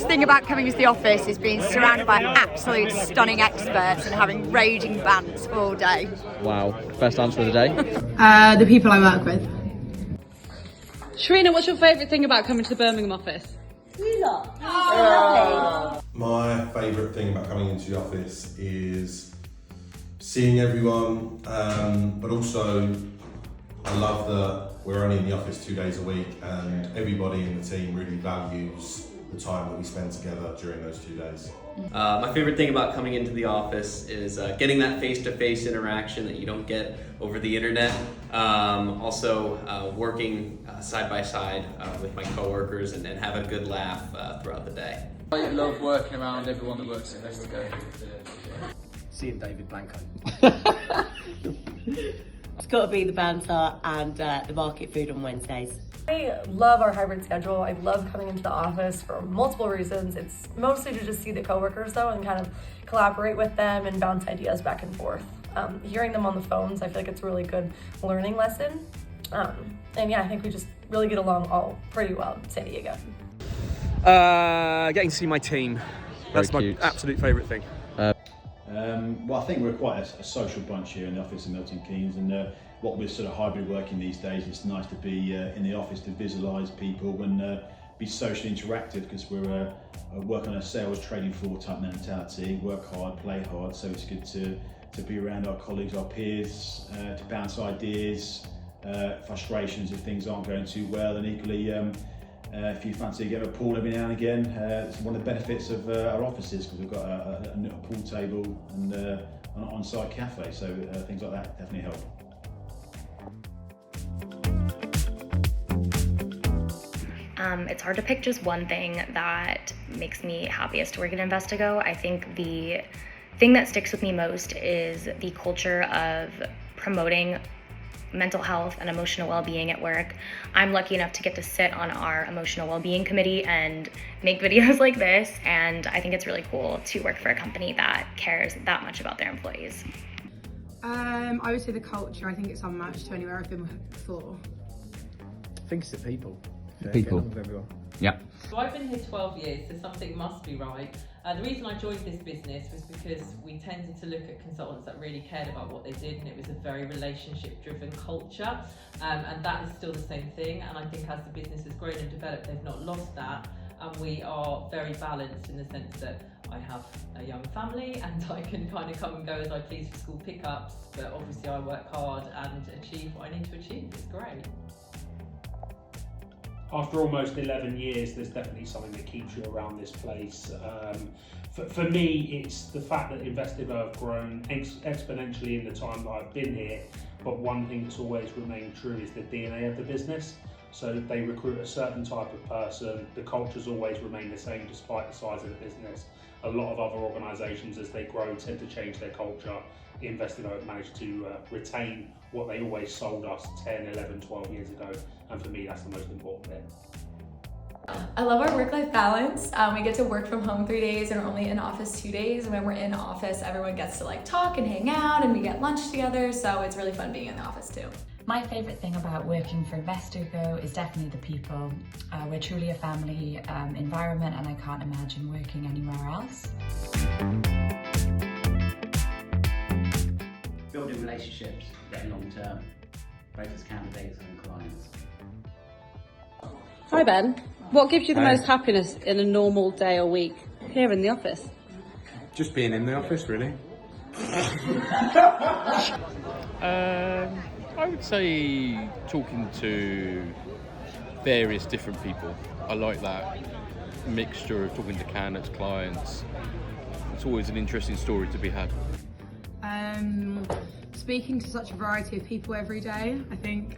best thing about coming to the office is being surrounded by absolute stunning experts and having raging bants all day. Wow, best answer of the day? The people I work with. Sharina, what's your favourite thing about coming to the Birmingham office? You lot. Oh. My favourite thing about coming into the office is seeing everyone, but also I love that we're only in the office 2 days a week and everybody in the team really values the time that we spend together during those 2 days. My favorite thing about coming into the office is getting that face-to-face interaction that you don't get over the internet. Also working side by side with my coworkers and have a good laugh throughout the day. I love working around everyone that works at Investigo. Seeing David Blanco. It's got to be the banter and the market food on Wednesdays. I love our hybrid schedule. I love coming into the office for multiple reasons. It's mostly to just see the coworkers though and kind of collaborate with them and bounce ideas back and forth. Hearing them on the phones, I feel like it's a really good learning lesson. And yeah, I think we just really get along all pretty well in San Diego. Getting to see my team. That's my absolute favourite thing. Well, I think we're quite a social bunch here in the office in Milton Keynes, and what with sort of hybrid working these days, it's nice to be in the office to visualise people and be socially interactive, because we're working on a sales trading floor type mentality, work hard, play hard, so it's good to be around our colleagues, our peers, to bounce ideas, frustrations if things aren't going too well, and equally if you fancy getting a pool every now and again, it's one of the benefits of our offices, because we've got a pool table and an on-site cafe, so things like that definitely help. It's hard to pick just one thing that makes me happiest to work at Investigo. I think the thing that sticks with me most is the culture of promoting mental health and emotional well-being at work. I'm lucky enough to get to sit on our emotional well-being committee and make videos like this, and I think it's really cool to work for a company that cares that much about their employees. I would say the culture. I think it's unmatched to anywhere I've been before. I think it's the people. People. With everyone. Yeah. So I've been here 12 years, so something must be right. The reason I joined this business was because we tended to look at consultants that really cared about what they did, and it was a very relationship-driven culture, and that is still the same thing. And I think as the business has grown and developed, they've not lost that, and we are very balanced in the sense that I have a young family and I can kind of come and go as I please for school pickups, but obviously I work hard and achieve what I need to achieve. It's great. After almost 11 years, there's definitely something that keeps you around this place. For me, it's the fact that Investigo have grown exponentially in the time that I've been here, but one thing that's always remained true is the DNA of the business. So they recruit a certain type of person, the cultures always remain the same despite the size of the business. A lot of other organisations, as they grow, tend to change their culture. Investigo have managed to retain what they always sold us 10, 11, 12 years ago, and for me that's the most important bit. I love our work-life balance. We get to work from home 3 days and we're only in office 2 days. And when we're in office, everyone gets to like talk and hang out, and we get lunch together, so it's really fun being in the office too. My favourite thing about working for Investigo is definitely the people. We're truly a family environment, and I can't imagine working anywhere else. Building relationships, getting long term, both as candidates and clients. Hi Ben, what gives you the most happiness in a normal day or week here in the office? Just being in the office, really. I would say talking to various different people. I like that mixture of talking to candidates, clients. It's always an interesting story to be had. Speaking to such a variety of people every day, I think.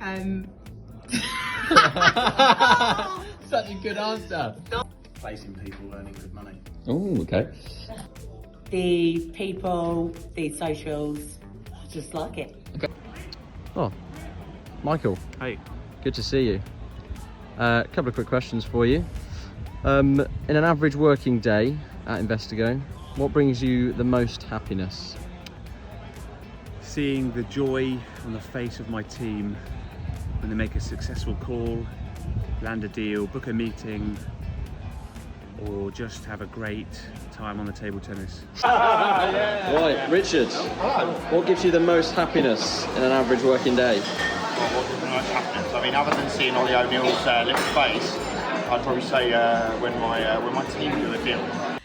Such a good answer. Placing people, earning good money. Oh, okay. The people, the socials, I just like it. Okay. Oh, Michael. Hey. Good to see you. A couple of quick questions for you. In an average working day at Investigo, what brings you the most happiness? Seeing the joy on the face of my team when they make a successful call, land a deal, book a meeting, or just have a great time on the table tennis. Right, Richard, what gives you the most happiness in an average working day? What gives me the most happiness? I mean, other than seeing Ollie O'Neill's little face, I'd probably say when my team do a deal.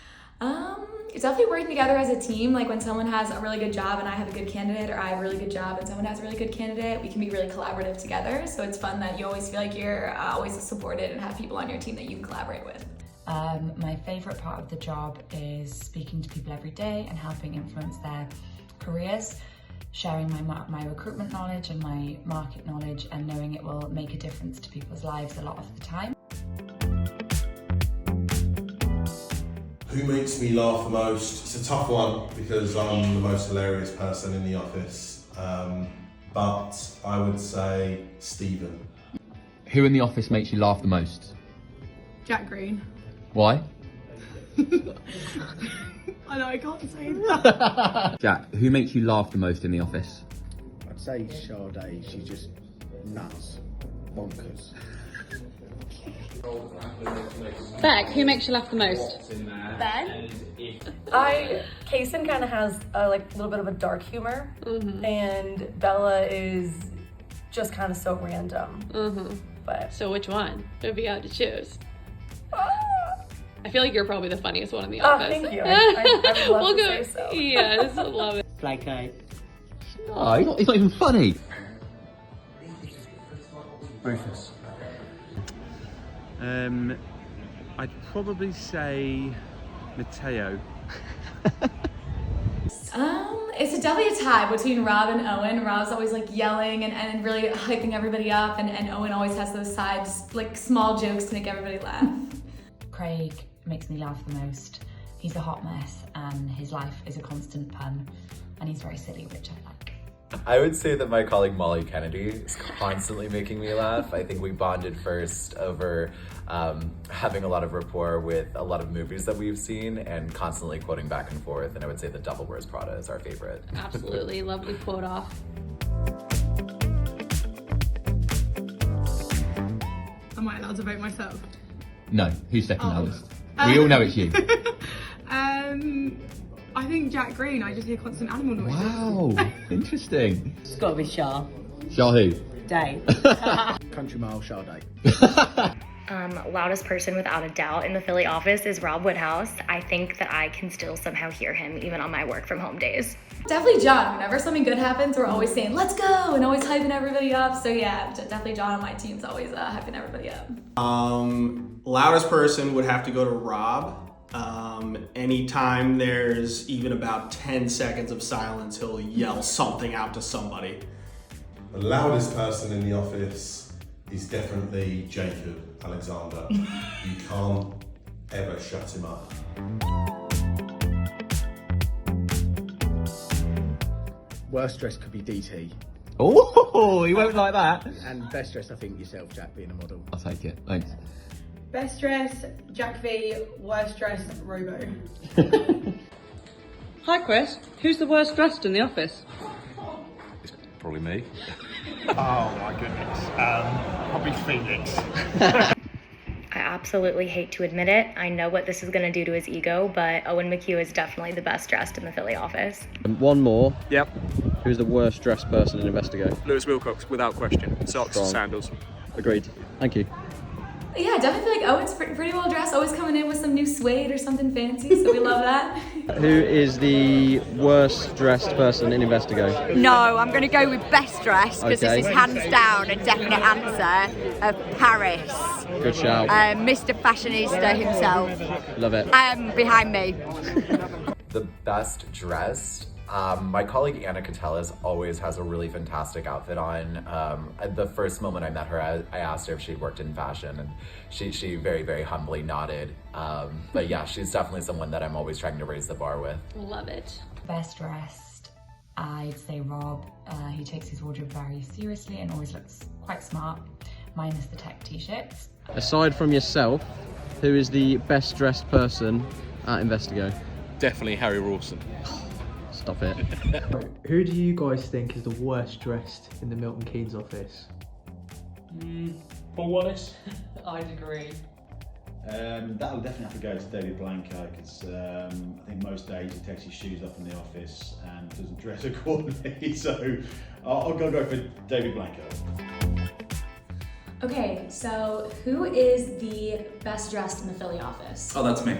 It's definitely working together as a team. Like when someone has a really good job and I have a good candidate, or I have a really good job and someone has a really good candidate, we can be really collaborative together. So it's fun that you always feel like you're always supported and have people on your team that you can collaborate with. My favourite part of the job is speaking to people every day and helping influence their careers, sharing my recruitment knowledge and my market knowledge, and knowing it will make a difference to people's lives a lot of the time. Who makes me laugh the most? It's a tough one because I'm the most hilarious person in the office, but I would say Stephen. Who in the office makes you laugh the most? Jack Green. Why? I know I can't say that. Jack, who makes you laugh the most in the office? I'd say Sade, she's just nuts, bonkers. Beck, who makes you laugh the most? Ben? Kaysen kind of has a little bit of a dark humor, and Bella is just kind of so random. But so which one? If you had to choose. I feel like you're probably the funniest one in the office. Thank you. I would love to say so. Yes, I love it. Flaky. No, he's not even funny. Rufus. I'd probably say Matteo. It's definitely a tie between Rob and Owen. Rob's always yelling and really hyping everybody up, and Owen always has those sides, small jokes to make everybody laugh. Craig makes me laugh the most. He's a hot mess and his life is a constant pun, and he's very silly, which I like. I would say that my colleague Molly Kennedy is constantly making me laugh. I think we bonded first over having a lot of rapport with a lot of movies that we've seen and constantly quoting back and forth, and I would say The Devil Wears Prada is our favorite. Absolutely, lovely quote off. Am I allowed to vote myself? No, who's second loudest? We all know it's you. I think Jack Green. I just hear constant animal noises. Wow, interesting. It's got to be Shah. Shah who? Day. Country Mile Sade. Loudest person without a doubt in the Philly office is Rob Woodhouse. I think that I can still somehow hear him even on my work from home days. Definitely John. Whenever something good happens, we're always saying, let's go, and always hyping everybody up. So yeah, definitely John on my team's always hyping everybody up. Loudest person would have to go to Rob. Anytime there's even about 10 seconds of silence, he'll yell something out to somebody. The loudest person in the office is definitely Jacob Alexander. You can't ever shut him up. Worst dressed could be DT. Oh, he won't like that. And best dressed, I think yourself, Jack, being a model. I'll take it, thanks. Best dress, Jack V. Worst dress, Robo. Hi Chris, who's the worst dressed in the office? Probably me. Oh my goodness. Probably Felix. I absolutely hate to admit it. I know what this is going to do to his ego, but Owen McHugh is definitely the best dressed in the Philly office. And one more. Yep. Who's the worst dressed person in Investigo? Lewis Wilcox, without question. Socks, Strong. sandals. Agreed. Thank you. Yeah, definitely feel like Owen's pretty well dressed, always coming in with some new suede or something fancy, so we love that. Who is the worst dressed person in Investigo? No, I'm going to go with best dressed because Okay. this is hands down a definite answer of Paris. Good shout. Mr. Fashionista himself. Love it. Behind me. The best dressed, my colleague Anna Catellis always has a really fantastic outfit on. The first moment I met her, I asked her if she'd worked in fashion, and she very, very humbly nodded. But yeah, she's definitely someone that I'm always trying to raise the bar with. Love it. Best dressed, I'd say Rob. He takes his wardrobe very seriously and always looks quite smart, minus the tech t-shirts. Aside from yourself, who is the best dressed person at Investigo? Definitely Harry Rawson. Stop it. Who do you guys think is the worst dressed in the Milton Keynes office? Paul Wallace. I'd agree. That'll definitely have to go to David Blanco because I think most days he takes his shoes up in the office and doesn't dress accordingly. So I'll go for David Blanco. Okay, so who is the best dressed in the Philly office? Oh, that's me.